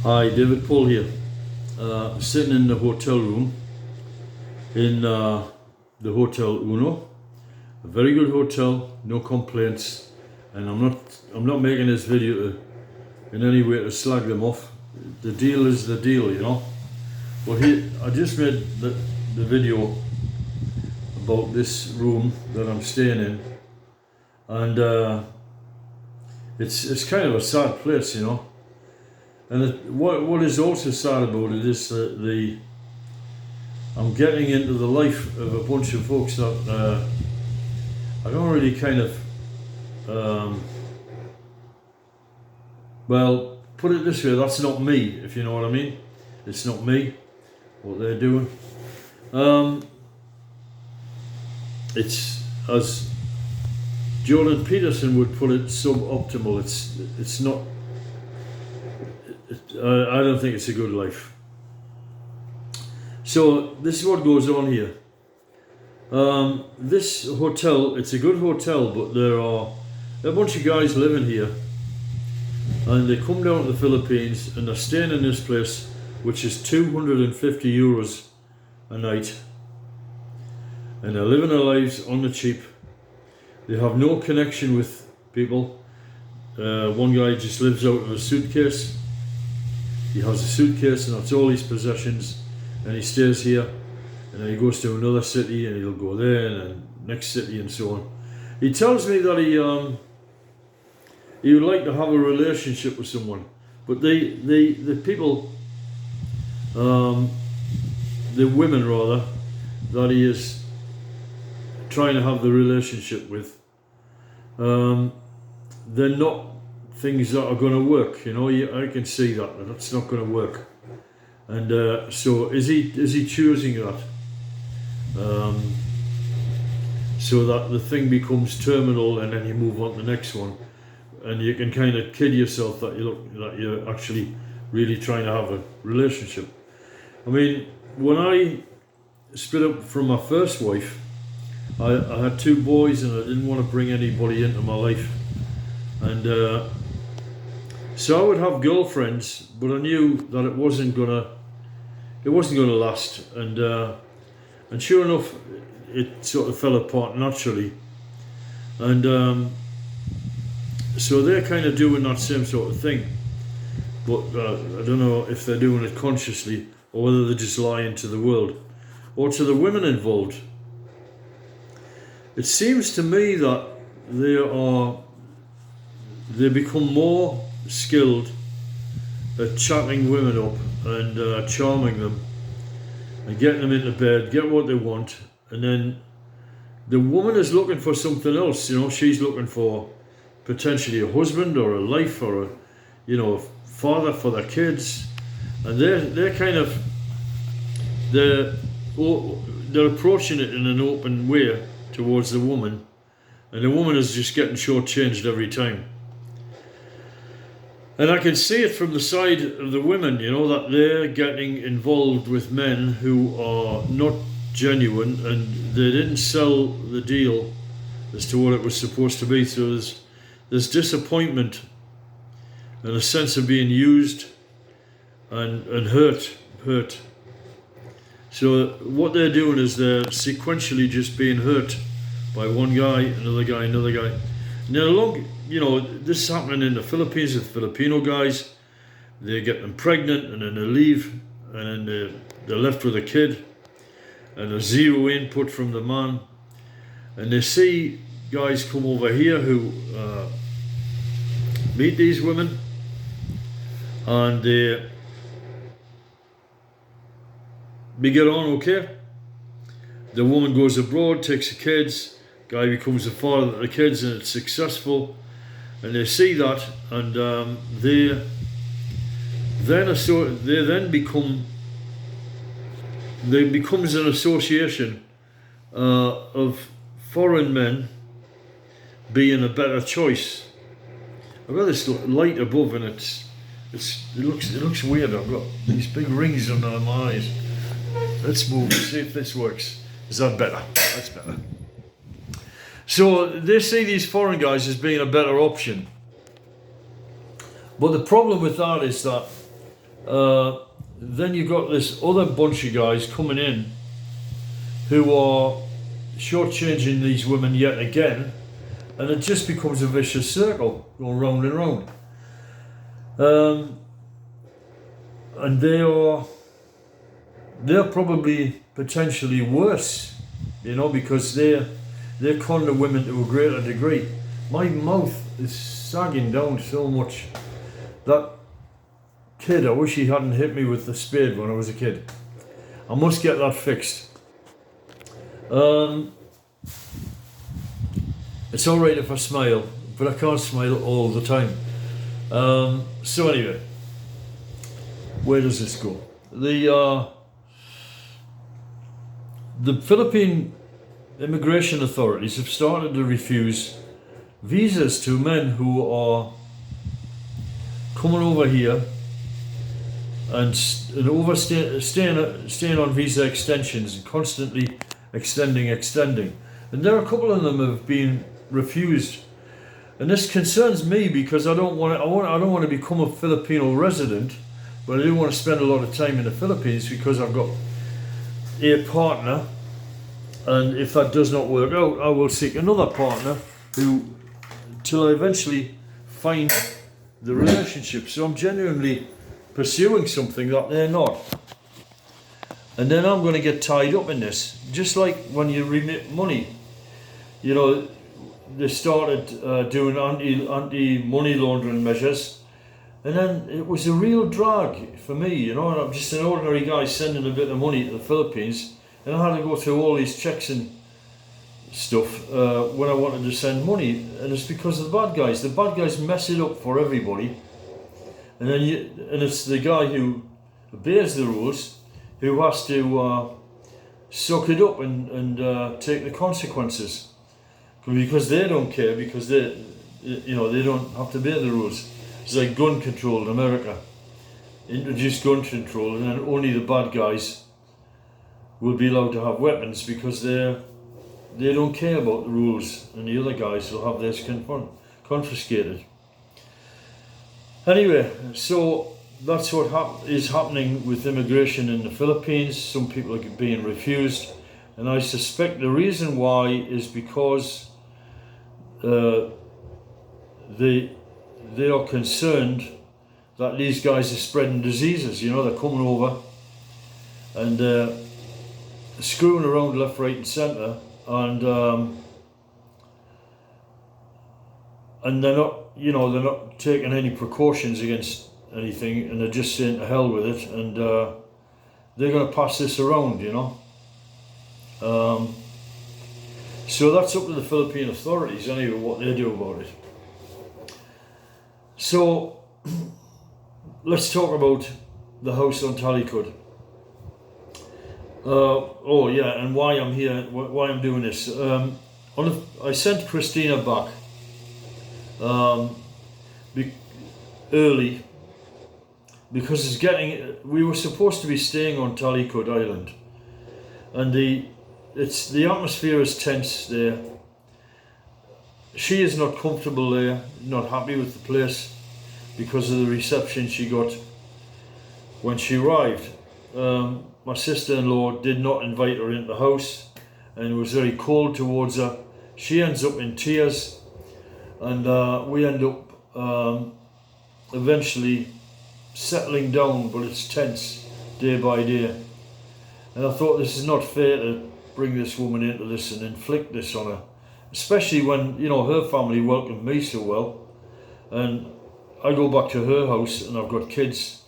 Hi, David Paul here, sitting in the hotel room in the Hotel Uno, a very good hotel, no complaints, and I'm not making this video in any way to slag them off. The deal is the deal, you know. But here, I just made the video about this room that I'm staying in, and it's kind of a sad place, you know. And what is also sad about it is that I'm getting into the life of a bunch of folks that I don't really kind of, well, put it this way, that's not me, if you know what I mean. It's not me, what they're doing. It's, as Jordan Peterson would put it, suboptimal. It's not, I don't think it's a good life. So this is what goes on here. This hotel, it's a good hotel, but there are a bunch of guys living here, and they come down to the Philippines and they're staying in this place, which is 250 euros a night, and they're living their lives on the cheap. They have no connection with people. One guy just lives out of a suitcase. He has a suitcase and that's all his possessions, and he stays here, and then he goes to another city and he'll go there and then next city and so on. He tells me that he would like to have a relationship with someone, but the people, the women rather, that he is trying to have the relationship with, they're not things that are going to work, you know. I can see that that's not going to work, and so is he choosing that, so that the thing becomes terminal and then you move on to the next one, and you can kind of kid yourself that you're actually really trying to have a relationship. I mean, when I split up from my first wife, I had two boys and I didn't want to bring anybody into my life, and so I would have girlfriends, but I knew that it wasn't gonna last, and sure enough, it sort of fell apart naturally, and so they're kind of doing that same sort of thing, but I don't know if they're doing it consciously or whether they're just lying to the world or to the women involved. It seems to me that they become more skilled at chatting women up and charming them and getting them into bed, get what they want, and then the woman is looking for something else, you know. She's looking for potentially a husband or a life or a father for their kids, and they're kind of they're approaching it in an open way towards the woman, and the woman is just getting shortchanged every time. And I can see it from the side of the women, you know, that they're getting involved with men who are not genuine, and they didn't sell the deal as to what it was supposed to be. So there's disappointment and a sense of being used and hurt. So what they're doing is they're sequentially just being hurt by one guy, another guy, another guy. Now, this is happening in the Philippines with Filipino guys. They get them pregnant and then they leave, and then they're left with a kid and there's zero input from the man. And they see guys come over here who meet these women, and we get on okay. The woman goes abroad, takes the kids, guy becomes the father of the kids, and it's successful. And they see that, and there becomes an association of foreign men being a better choice. I've got this light above, and it looks weird. I've got these big rings under my eyes. Let's move, see if this works. Is that better? That's better. So they see these foreign guys as being a better option. But the problem with that is that then you've got this other bunch of guys coming in who are shortchanging these women yet again, and it just becomes a vicious circle going round and round. And they're probably potentially worse, you know, because they're con the women to a greater degree. My mouth is sagging down so much. That kid, I wish he hadn't hit me with the spade when I was a kid. I must get that fixed. It's alright if I smile, but I can't smile all the time. So anyway, where does this go? The Philippine immigration authorities have started to refuse visas to men who are coming over here and staying on visa extensions and constantly extending. And there are a couple of them have been refused, and this concerns me because I don't want to become a Filipino resident, but I do want to spend a lot of time in the Philippines because I've got a partner, and if that does not work out, I will seek another partner till I eventually find the relationship. So I'm genuinely pursuing something that they're not, and then I'm going to get tied up in this, just like when you remit money. You know, they started doing anti-money laundering measures, and then it was a real drag for me, you know, and I'm just an ordinary guy sending a bit of money to the Philippines, and I had to go through all these checks and stuff when I wanted to send money, and it's because of the bad guys. The bad guys mess it up for everybody, and then it's the guy who obeys the rules who has to suck it up and take the consequences, because they don't care, because they don't have to obey the rules. It's like gun control in America. Introduce gun control, and then only the bad guys will be allowed to have weapons because they don't care about the rules, and the other guys will have theirs confiscated. Anyway, so that's what is happening with immigration in the Philippines. Some people are being refused, and I suspect the reason why is because they are concerned that these guys are spreading diseases. You know, they're coming over and screwing around left, right and centre, and they're not taking any precautions against anything, and they're just saying to hell with it, and they're going to pass this around, you know. So that's up to the Philippine authorities anyway, what they do about it. So let's talk about the house on Talikod. And why I'm here, why I'm doing this. I sent Christina back early because we were supposed to be staying on Talikod Island, and the atmosphere is tense there. She is not comfortable there, not happy with the place because of the reception she got when she arrived. My sister-in-law did not invite her into the house and was very cold towards her. She ends up in tears, and we end up eventually settling down, but it's tense day by day. And I thought, this is not fair to bring this woman into this and inflict this on her, especially when, you know, her family welcomed me so well, and I go back to her house and I've got kids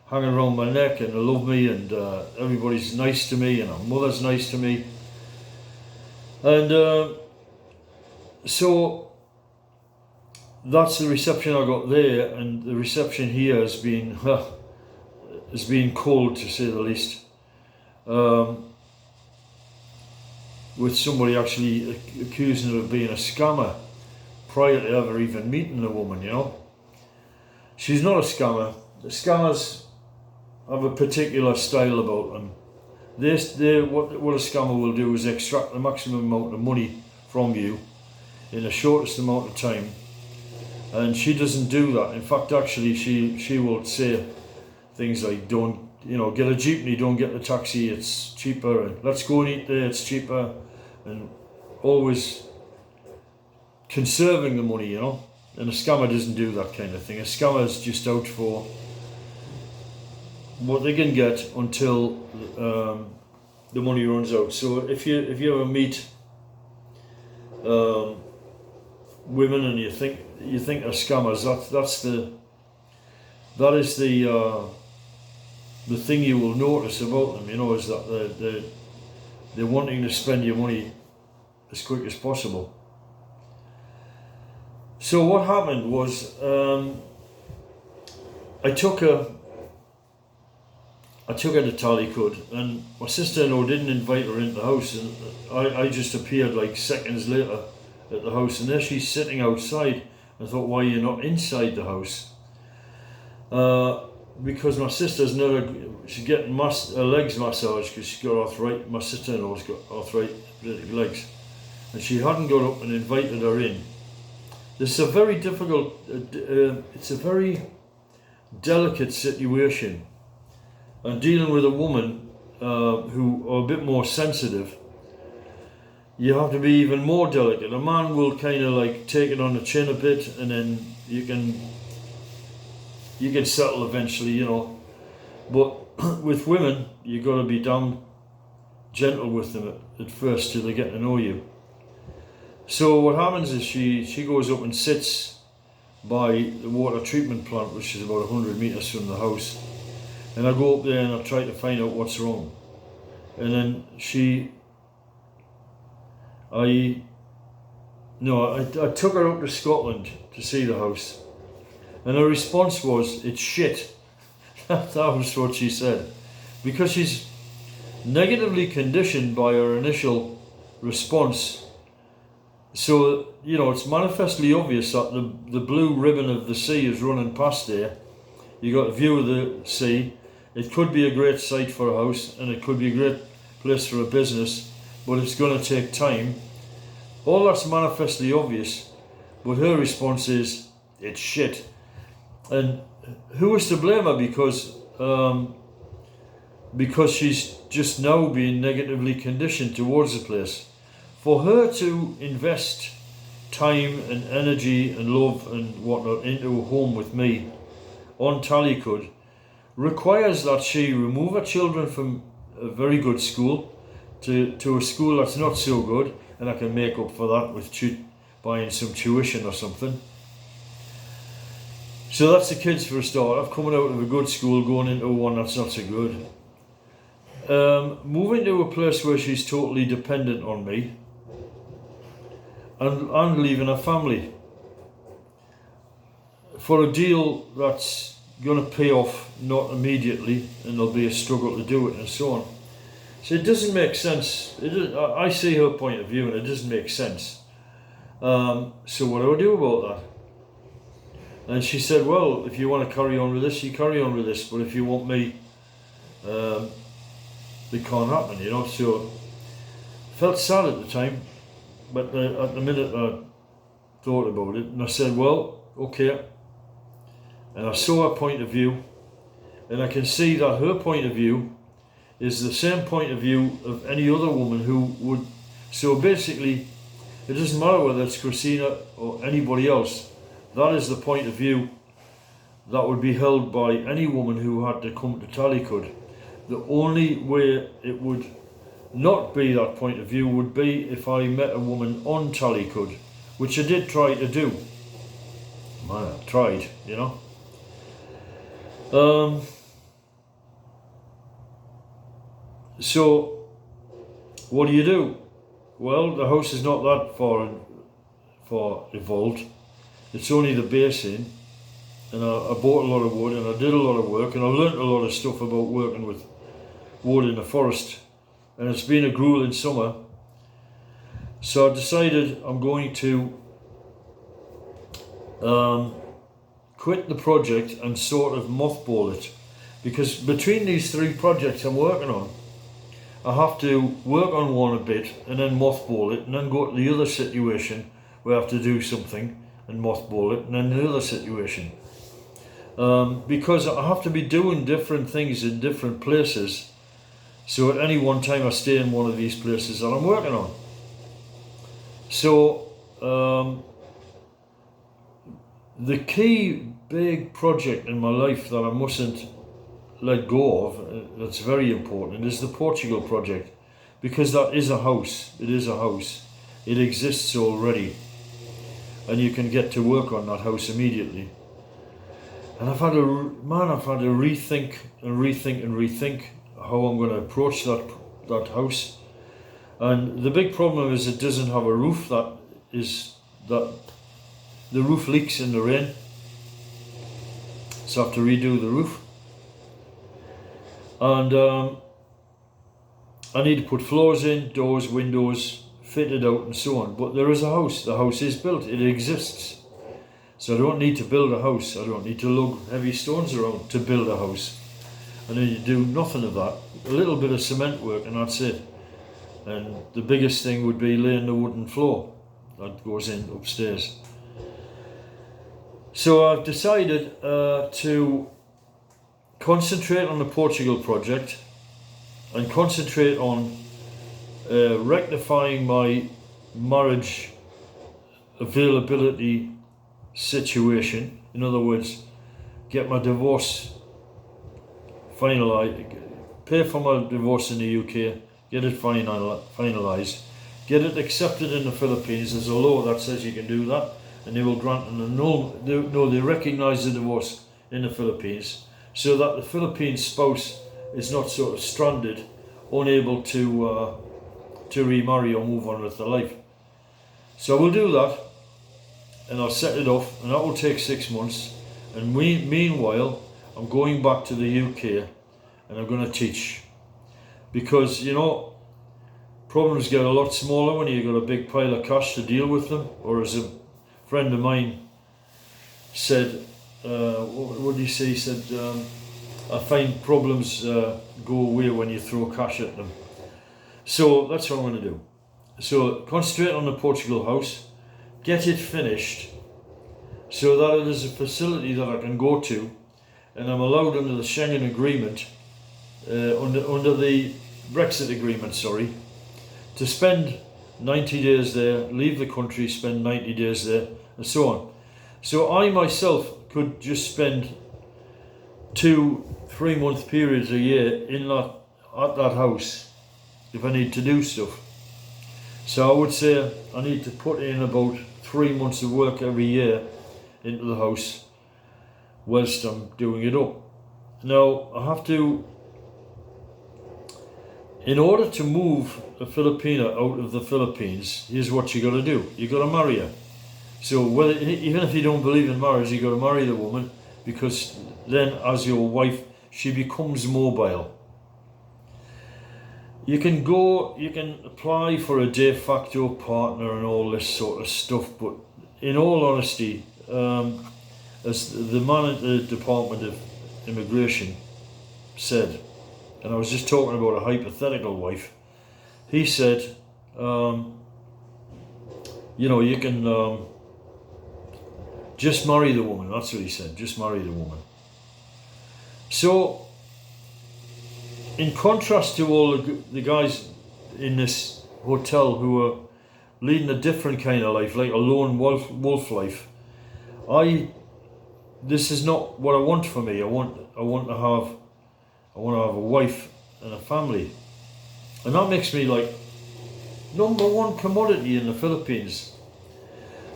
hanging around my neck and they love me, and everybody's nice to me, and her mother's nice to me, and so that's the reception I got there, and the reception here has been cold, to say the least. With somebody actually accusing her of being a scammer prior to ever even meeting the woman, you know. She's not a scammer. The scammers have a particular style about them. What a scammer will do is extract the maximum amount of money from you in the shortest amount of time. And she doesn't do that. In fact, actually, she will say things like don't, get a jeepney, don't get the taxi, it's cheaper, and let's go and eat there, it's cheaper, and always conserving the money, and a scammer doesn't do that kind of thing. A scammer is just out for what they can get until the money runs out. So if you ever meet women and you think are scammers, that is the thing you will notice about them, is that they're wanting to spend your money as quick as possible. So what happened was I took her to Tallycud, and my sister-in-law didn't invite her into the house, and I just appeared like seconds later at the house, and there she's sitting outside. I thought, why are you not inside the house? Because my sister's she's getting her legs massaged because she's got arthritis. My sister-in-law's got arthritic legs, and she hadn't got up and invited her in. This is a very difficult, it's a very delicate situation, and dealing with a woman who are a bit more sensitive, you have to be even more delicate. A man will kind of like take it on the chin a bit, and then you can settle eventually, But with women, you got to be damn gentle with them at first till they get to know you. So what happens is she goes up and sits by the water treatment plant, which is about 100 metres from the house, and I go up there and I try to find out what's wrong. And then I took her up to Scotland to see the house, and her response was, "It's shit." That was what she said, because she's negatively conditioned by her initial response. So, it's manifestly obvious that the blue ribbon of the sea is running past there. You got a view of the sea. It could be a great site for a house, and it could be a great place for a business, but it's going to take time. All that's manifestly obvious, but her response is, "It's shit." And who is to blame her? Because she's just now being negatively conditioned towards the place. For her to invest time and energy and love and whatnot into a home with me on Tallycud requires that she remove her children from a very good school to a school that's not so good, and I can make up for that with buying some tuition or something. So that's the kids for a start. I've come out of a good school, going into one that's not so good. Moving to a place where she's totally dependent on me, and leaving her family for a deal that's going to pay off not immediately, and there'll be a struggle to do it and so on. So it doesn't make sense. I see her point of view and it doesn't make sense. So what do I do about that? And she said, well, if you want to carry on with this, you carry on with this, but if you want me, it can't happen, So I felt sad at the time, but at the minute I thought about it, and I said, well, okay. And I saw her point of view, and I can see that her point of view is the same point of view of any other woman who would. So basically, it doesn't matter whether it's Christina or anybody else. That is the point of view that would be held by any woman who had to come to Tallycud. The only way it would not be that point of view would be if I met a woman on Tallycud, which I did try to do. I tried, So, what do? Well, the house is not that far evolved. It's only the basin, and I bought a lot of wood, and I did a lot of work, and I learnt a lot of stuff about working with wood in the forest, and it's been a grueling summer. So I decided I'm going to quit the project and sort of mothball it, because between these three projects I'm working on, I have to work on one a bit and then mothball it, and then go to the other situation where I have to do something and mothball it, and then the other situation. because I have to be doing different things in different places. So at any one time I stay in one of these places that I'm working on. So the key big project in my life that I mustn't let go of, that's very important, is the Portugal project, because that is a house. It is a house. It exists already, and you can get to work on that house immediately. And I've had to rethink and rethink how I'm going to approach that house. And the big problem is it doesn't have a roof. That the roof leaks in the rain, so I have to redo the roof. And I need to put floors in, doors, windows, fit it out and so on. But there is a house. The house is built. It exists. So I don't need to build a house. I don't need to lug heavy stones around to build a house. I need to do nothing of that. A little bit of cement work and that's it. And the biggest thing would be laying the wooden floor that goes in upstairs. So I've decided to concentrate on the Portugal project and concentrate on rectifying my marriage availability situation. In other words, get my divorce finalised, pay for my divorce in the UK, get it finalised, get it accepted in the Philippines. There's a law that says you can do that, and they will grant an annulment. They recognise the divorce in the Philippines, so that the Philippine spouse is not sort of stranded, unable to remarry or move on with their life. So we'll do that, and I'll set it off, and that will take 6 months. And meanwhile, I'm going back to the UK, and I'm going to teach, because problems get a lot smaller when you've got a big pile of cash to deal with them. Or as a friend of mine said, what did he say? He said, I find problems go away when you throw cash at them. So that's what I'm going to do. So concentrate on the Portugal house, get it finished, so that it is a facility that I can go to, and I'm allowed under the Schengen agreement, under the Brexit agreement, to spend 90 days there, leave the country, spend 90 days there, and so on. So I myself could just spend 2-3 month periods a year at that house if I need to do stuff. So I would say I need to put in about 3 months of work every year into the house whilst I'm doing it up. Now I have to, in order to move a Filipina out of the Philippines, here's what you got to do. You got to marry her. So even if you don't believe in marriage, you got to marry the woman, because then as your wife, she becomes mobile. You can apply for a de facto partner and all this sort of stuff, but in all honesty, as the man at the Department of Immigration said, and I was just talking about a hypothetical wife, he said, you can just marry the woman. That's what he said, just marry the woman. So, in contrast to all the guys in this hotel who are leading a different kind of life, like a lone wolf life, this is not what I want for me. I want to have a wife and a family, and that makes me like #1 commodity in the Philippines.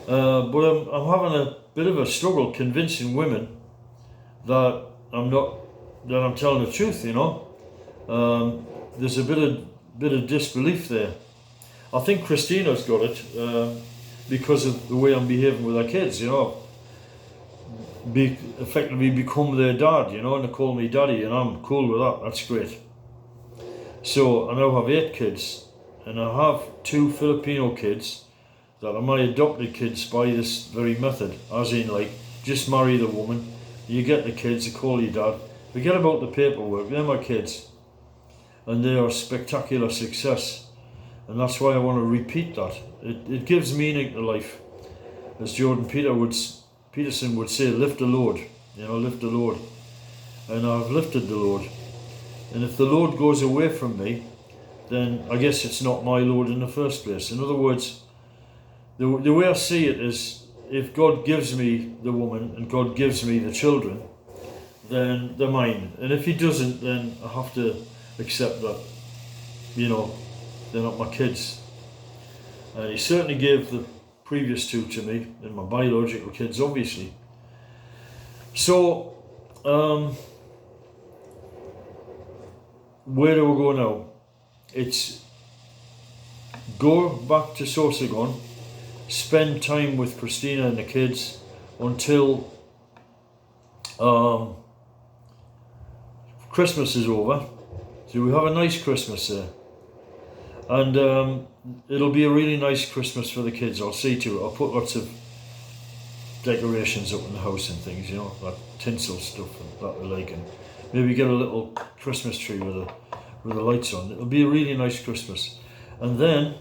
But I'm having a bit of a struggle convincing women that I'm telling the truth. There's a bit of disbelief there. I think Christina's got it because of the way I'm behaving with her kids. Effectively become their dad. And they call me daddy, and I'm cool with that. That's great. So I now have 8 kids, and I have 2 Filipino kids that are my adopted kids by this very method, as in just marry the woman, you get the kids, they call you dad. Forget about the paperwork, they're my kids. And they are a spectacular success. And that's why I want to repeat that. It gives meaning to life. As Jordan Peterson would say, lift a load. lift the load. And I've lifted the load. And if the load goes away from me, then I guess it's not my load in the first place. In other words, the way I see it is, if God gives me the woman and God gives me the children, then they're mine. And if he doesn't, then I have to accept that, they're not my kids. And he certainly gave the previous two to me, and my biological kids, obviously. So, where do we go now? It's go back to Sorsogon, spend time with Christina and the kids until Christmas is over. So we have a nice Christmas there. And it'll be a really nice Christmas for the kids. I'll see to it. I'll put lots of decorations up in the house and things, like tinsel stuff and that they like, and maybe get a little Christmas tree with the lights on. It'll be a really nice Christmas. And then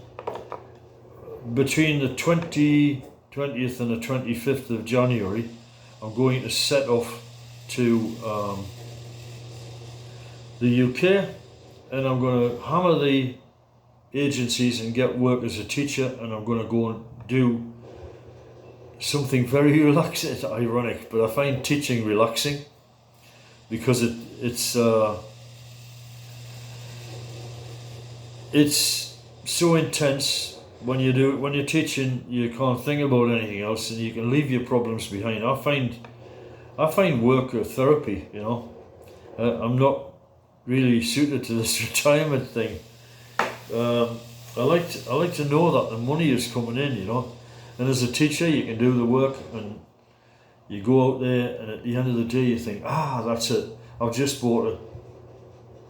between the 20th and the 25th of January, I'm going to set off to the UK, and I'm going to hammer the agencies and get work as a teacher, and I'm going to go and do something very relaxing. It's ironic, but I find teaching relaxing because it's so intense. When you're teaching, you can't think about anything else, and you can leave your problems behind. I find work a therapy. I'm not really suited to this retirement thing. I like to know that the money is coming in, and as a teacher you can do the work, and you go out there, and at the end of the day you think, that's it, I've just bought a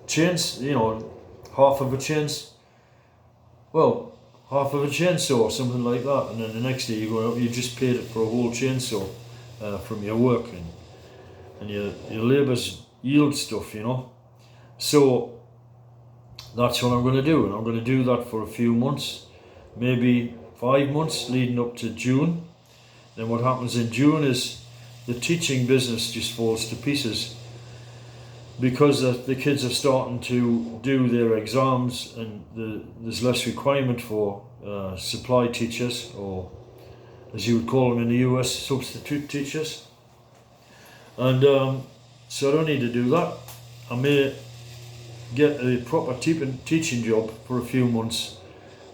chainsaw, half of a chainsaw or something like that, and then the next day you go out, you just paid it for a whole chainsaw from your work, and your labour's yield stuff, So that's what I'm going to do, and I'm going to do that for a few months, maybe 5 months leading up to June. Then what happens in June is the teaching business just falls to pieces, because the kids are starting to do their exams, and there's less requirement for supply teachers, or as you would call them in the US, substitute teachers. And so I don't need to do that. I may get a proper teaching job for a few months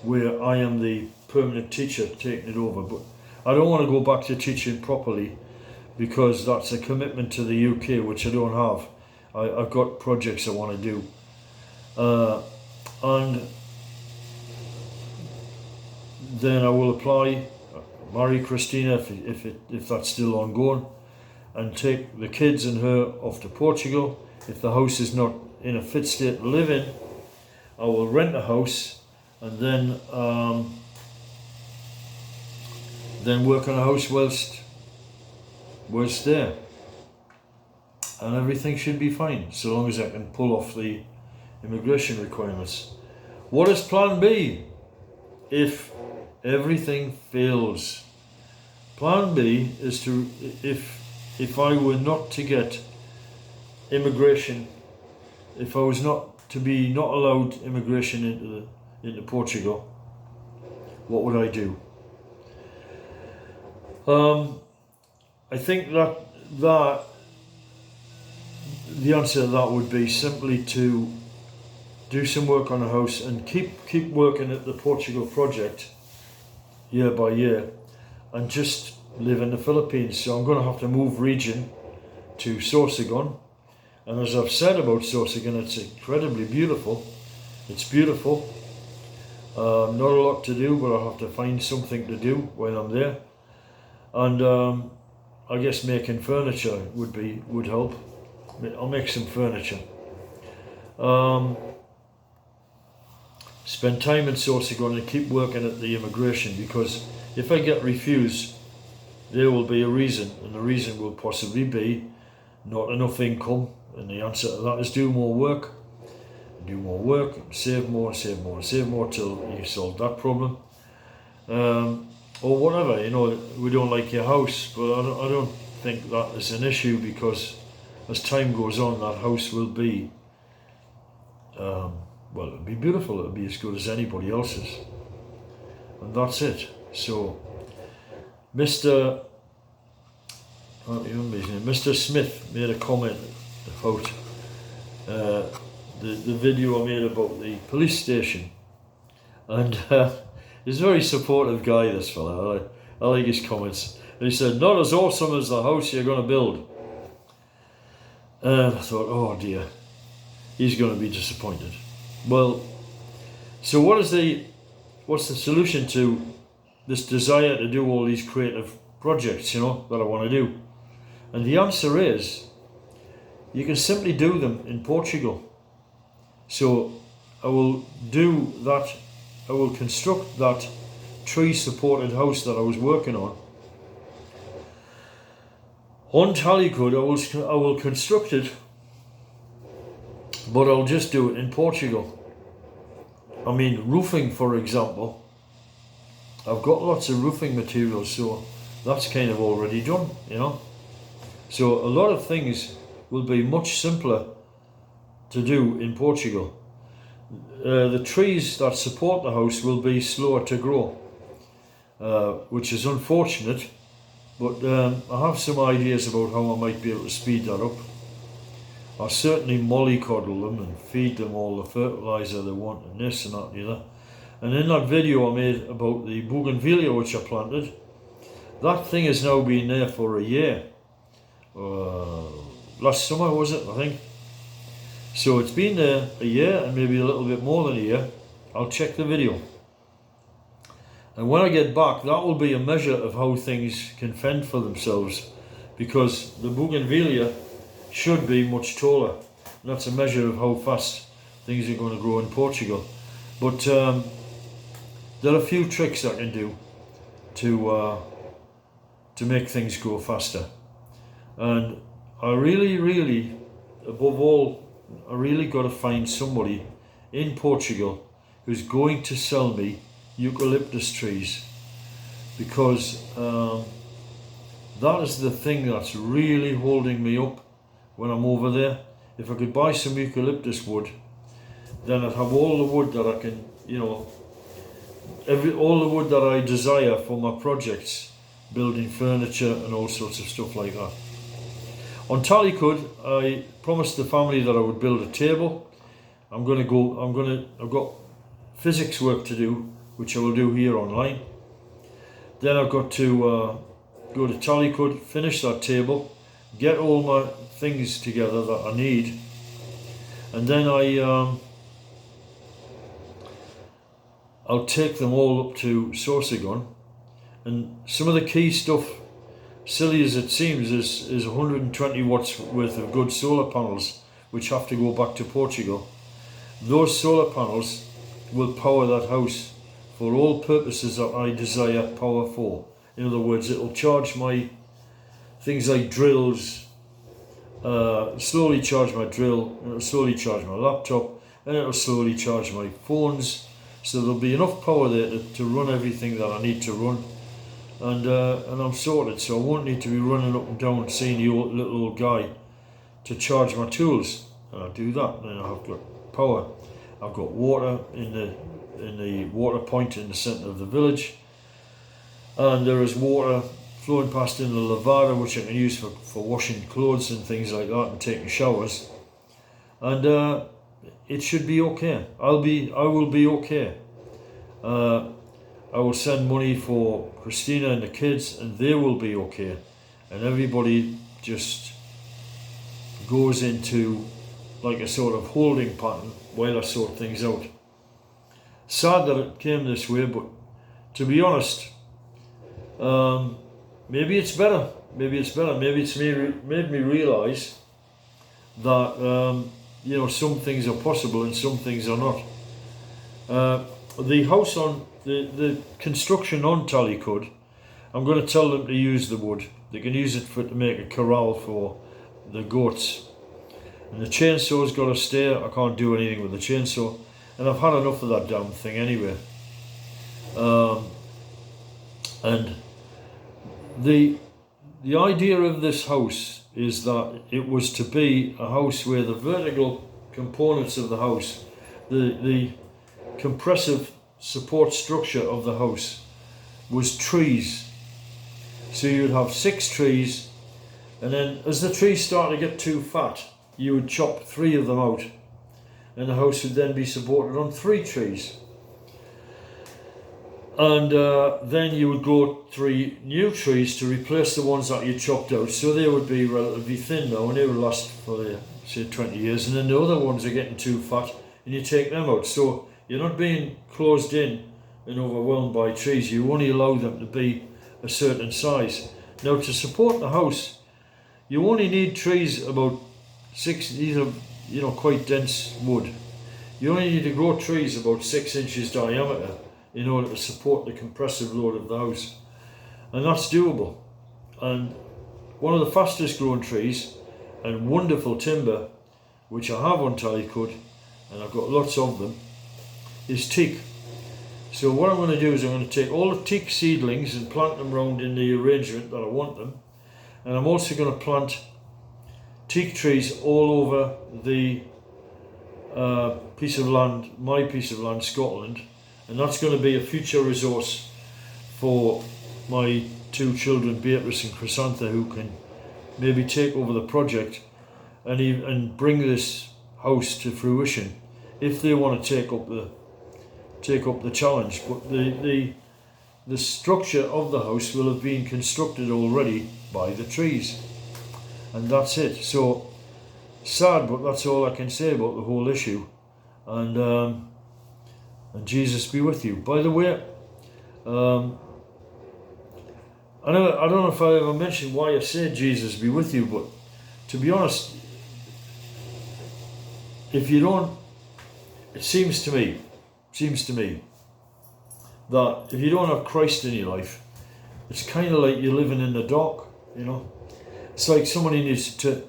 where I am the permanent teacher taking it over, but I don't want to go back to teaching properly, because that's a commitment to the UK which I don't have. I've got projects I want to do, and then I will apply, marry Christina if that's still ongoing, and take the kids and her off to Portugal. If the house is not in a fit state to live in, I will rent a house, and then work on a house whilst there, and everything should be fine, so long as I can pull off the immigration requirements. What is plan B if everything fails? Plan B is to, if I were not to get immigration, if I was not allowed immigration into Portugal, what would I do? I think that the answer to that would be simply to do some work on a house and keep working at the Portugal project year by year, and just live in the Philippines. So I'm going to have to move region to Sorsogon, and as I've said about Sorsogon, it's incredibly beautiful. It's beautiful. Not a lot to do, but I'll have to find something to do while I'm there, and I guess making furniture would help. I'll make some furniture. Spend time in Sorsogon and keep working at the immigration, because if I get refused, there will be a reason, and the reason will possibly be not enough income, and the answer to that is do more work, save more till you solve that problem, or whatever. We don't like your house, but I don't think that is an issue, because as time goes on, that house will be, well, it'll be beautiful, it'll be as good as anybody else's. And that's it. So, Mr. I can't remember his name, Mr. Smith made a comment about the video I made about the police station. And he's a very supportive guy, this fella. I like his comments. And he said, not as awesome as the house you're going to build. And I thought, oh dear, he's going to be disappointed. Well, so what's the solution to this desire to do all these creative projects, that I want to do? And the answer is, you can simply do them in Portugal. So I will do that, I will construct that tree supported house that I was working on Talicud. I will construct it, but I'll just do it in Portugal. I mean, roofing, for example, I've got lots of roofing materials, so that's kind of already done, So a lot of things will be much simpler to do in Portugal. The trees that support the house will be slower to grow, which is unfortunate, but I have some ideas about how I might be able to speed that up. I'll certainly mollycoddle them and feed them all the fertilizer they want, and this and that and the other. And in that video I made about the bougainvillea which I planted, that thing has now been there for a year. Last summer was it, I think. So it's been there a year and maybe a little bit more than a year. I'll check the video. And when I get back, that will be a measure of how things can fend for themselves, because the bougainvillea should be much taller. And that's a measure of how fast things are going to grow in Portugal. But there are a few tricks I can do to make things grow faster. And I really, above all, I really got to find somebody in Portugal who's going to sell me eucalyptus trees, because that is the thing that's really holding me up when I'm over there. If I could buy some eucalyptus wood, then I'd have all the wood that I can, all the wood that I desire for my projects, building furniture and all sorts of stuff like that. On Talicud, I promised the family that I would build a table. I've got physics work to do, which I will do here online. Then I've got to go to Talicud, finish that table, get all my things together that I need, and then I'll take them all up to Sorsogon. And some of the key stuff, silly as it seems, is 120 watts worth of good solar panels, which have to go back to Portugal. Those solar panels will power that house for all purposes that I desire power for. In other words, it'll charge my things like drills, slowly charge my drill, and it'll slowly charge my laptop, and it'll slowly charge my phones. So there'll be enough power there to run everything that I need to run. And I'm sorted, so I won't need to be running up and down seeing the little old guy to charge my tools. And I'll do that, and I've got power. I've got water in the water point in the centre of the village, and there is water flowing past in the lavada, which I can use for washing clothes and things like that, and taking showers. And it should be okay. I will be okay. I will send money for Christina and the kids, and they will be okay. And everybody just goes into like a sort of holding pattern while I sort things out. Sad that it came this way, but to be honest, maybe it's better. Maybe it's made me realise that some things are possible and some things are not. The house on the construction on Talicud, I'm going to tell them to use the wood. They can use it to make a corral for the goats. And the chainsaw's got to stay. I can't do anything with the chainsaw, and I've had enough of that damn thing anyway. And the the idea of this house is that it was to be a house where the vertical components of the house, the compressive support structure of the house, was trees. So you'd have 6 trees, and then as the trees started to get too fat, you would chop 3 of them out, and the house would then be supported on 3 trees. And then you would grow 3 new trees to replace the ones that you chopped out, so they would be relatively thin now, and they would last for say 20 years. And then the other ones are getting too fat, and you take them out. So you're not being closed in and overwhelmed by trees. You only allow them to be a certain size. Now, to support the house, you only need trees about 6. These are, you know, quite dense wood. You only need to grow trees about 6 inches diameter in order to support the compressive load of the house, and that's doable. And one of the fastest growing trees and wonderful timber, which I have on Tallycut, and I've got lots of them, is teak. So what I'm going to do is I'm going to take all the teak seedlings and plant them round in the arrangement that I want them, and I'm also going to plant teak trees all over the piece of land, my piece of land, Scotland. And that's going to be a future resource for my 2 children, Beatrice and Chrysantha, who can maybe take over the project and bring this house to fruition if they want to take up the challenge. But the structure of the house will have been constructed already by the trees, and that's it. So sad, but that's all I can say about the whole issue. And Jesus be with you. By the way, I don't know if I ever mentioned why I say Jesus be with you, but to be honest, if you don't, it seems to me that if you don't have Christ in your life, it's kind of like you're living in the dark, you know. It's like somebody needs to,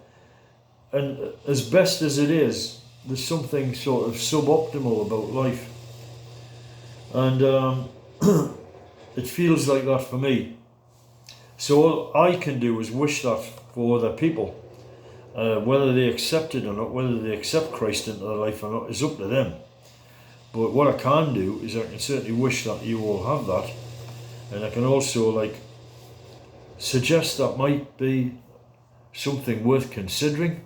and as best as it is, there's something sort of suboptimal about life. And it feels like that for me. So all I can do is wish that for other people. Whether they accept it or not, whether they accept Christ into their life or not, is up to them. But what I can do is I can certainly wish that you all have that. And I can also suggest that might be something worth considering.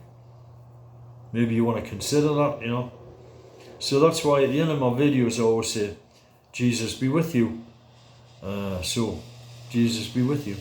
Maybe you want to consider that, you know. So that's why at the end of my videos I always say, Jesus be with you. So, Jesus be with you.